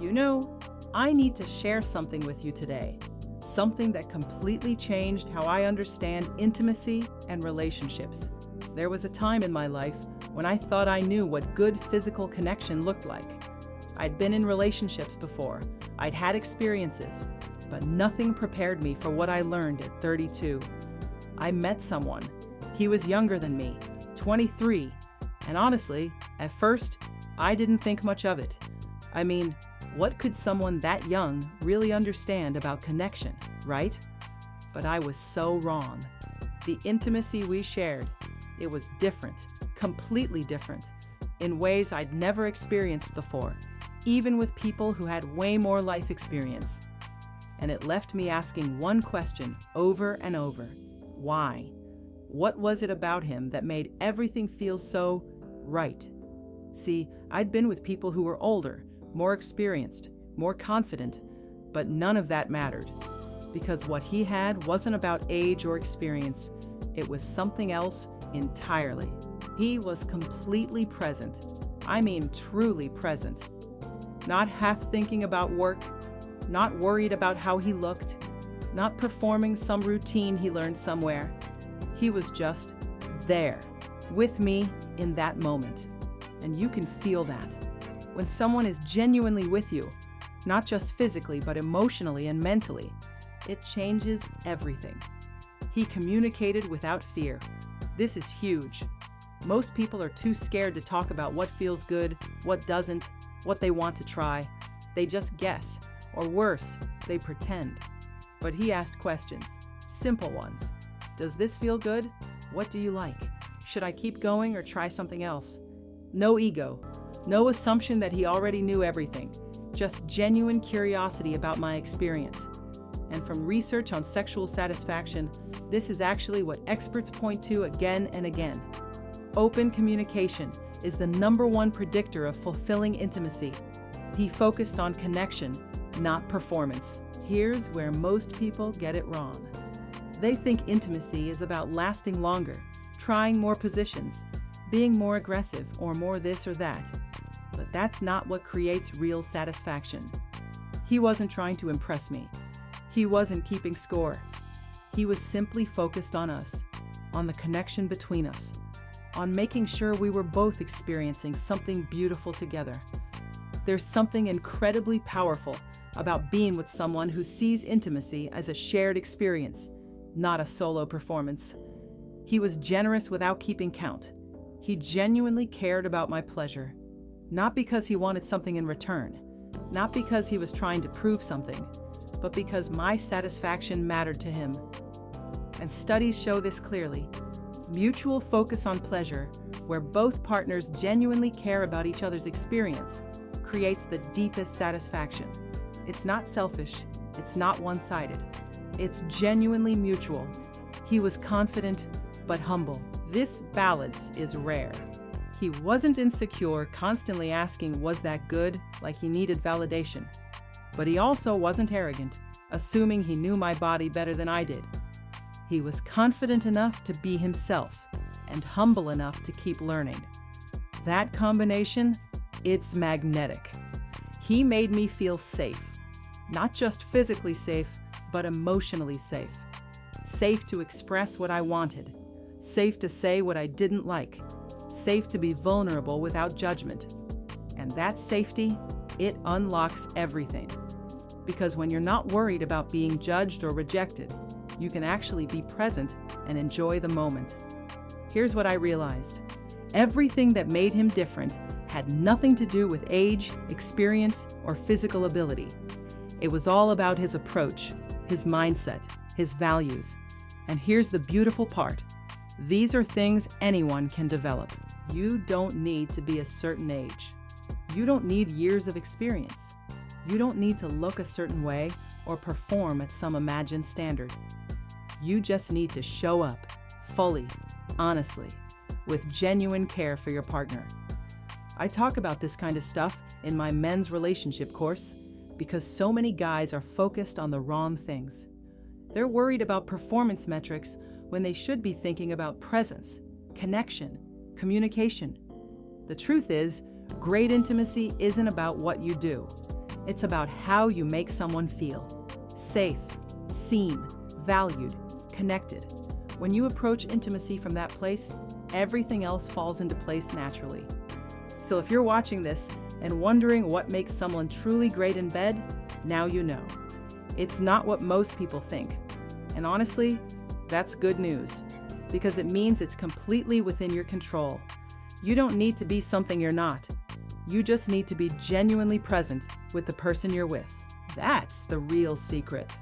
You know, I need to share something with you today. Something that completely changed how I understand intimacy and relationships. There was a time in my life when I thought I knew what good physical connection looked like. I'd been in relationships before, I'd had experiences, but nothing prepared me for what I learned at 32. I met someone. He was younger than me, 23, and honestly, at first, I didn't think much of it. I mean, what could someone that young really understand about connection, right? But I was so wrong. The intimacy we shared, it was different, completely different, in ways I'd never experienced before, even with people who had way more life experience. And it left me asking one question over and over. Why? What was it about him that made everything feel so right? See, I'd been with people who were older, more experienced, more confident, but none of that mattered. Because what he had wasn't about age or experience, it was something else entirely. He was completely present. I mean, truly present. Not half thinking about work, not worried about how he looked, not performing some routine he learned somewhere. He was just there, with me in that moment. And you can feel that. When someone is genuinely with you, not just physically, but emotionally and mentally, it changes everything. He communicated without fear. This is huge. Most people are too scared to talk about what feels good, what doesn't, what they want to try. They just guess, or worse, they pretend. But he asked questions, simple ones. Does this feel good? What do you like? Should I keep going or try something else? No ego, no assumption that he already knew everything, just genuine curiosity about my experience. And from research on sexual satisfaction, this is actually what experts point to again and again. Open communication is the #1 predictor of fulfilling intimacy. He focused on connection, not performance. Here's where most people get it wrong. They think intimacy is about lasting longer, trying more positions, being more aggressive, or more this or that. But that's not what creates real satisfaction. He wasn't trying to impress me. He wasn't keeping score. He was simply focused on us, on the connection between us, on making sure we were both experiencing something beautiful together. There's something incredibly powerful about being with someone who sees intimacy as a shared experience, not a solo performance. He was generous without keeping count. He genuinely cared about my pleasure, not because he wanted something in return, not because he was trying to prove something, but because my satisfaction mattered to him. And studies show this clearly. Mutual focus on pleasure, where both partners genuinely care about each other's experience, creates the deepest satisfaction. It's not selfish, it's not one-sided. It's genuinely mutual. He was confident, but humble. This balance is rare. He wasn't insecure, constantly asking, was that good, like he needed validation. But he also wasn't arrogant, assuming he knew my body better than I did. He was confident enough to be himself, and humble enough to keep learning. That combination, it's magnetic. He made me feel safe. Not just physically safe, but emotionally safe. Safe to express what I wanted. Safe to say what I didn't like. Safe to be vulnerable without judgment. And that safety, it unlocks everything. Because when you're not worried about being judged or rejected, you can actually be present and enjoy the moment. Here's what I realized. Everything that made him different had nothing to do with age, experience, or physical ability. It was all about his approach, his mindset, his values. And here's the beautiful part. These are things anyone can develop. You don't need to be a certain age. You don't need years of experience. You don't need to look a certain way or perform at some imagined standard. You just need to show up, fully, honestly, with genuine care for your partner. I talk about this kind of stuff in my men's relationship course because so many guys are focused on the wrong things. They're worried about performance metrics when they should be thinking about presence, connection, communication. The truth is, great intimacy isn't about what you do. It's about how you make someone feel safe, seen, valued, connected. When you approach intimacy from that place, everything else falls into place naturally. So if you're watching this and wondering what makes someone truly great in bed, now you know. It's not what most people think. And honestly, that's good news, because it means it's completely within your control. You don't need to be something you're not. You just need to be genuinely present with the person you're with. That's the real secret.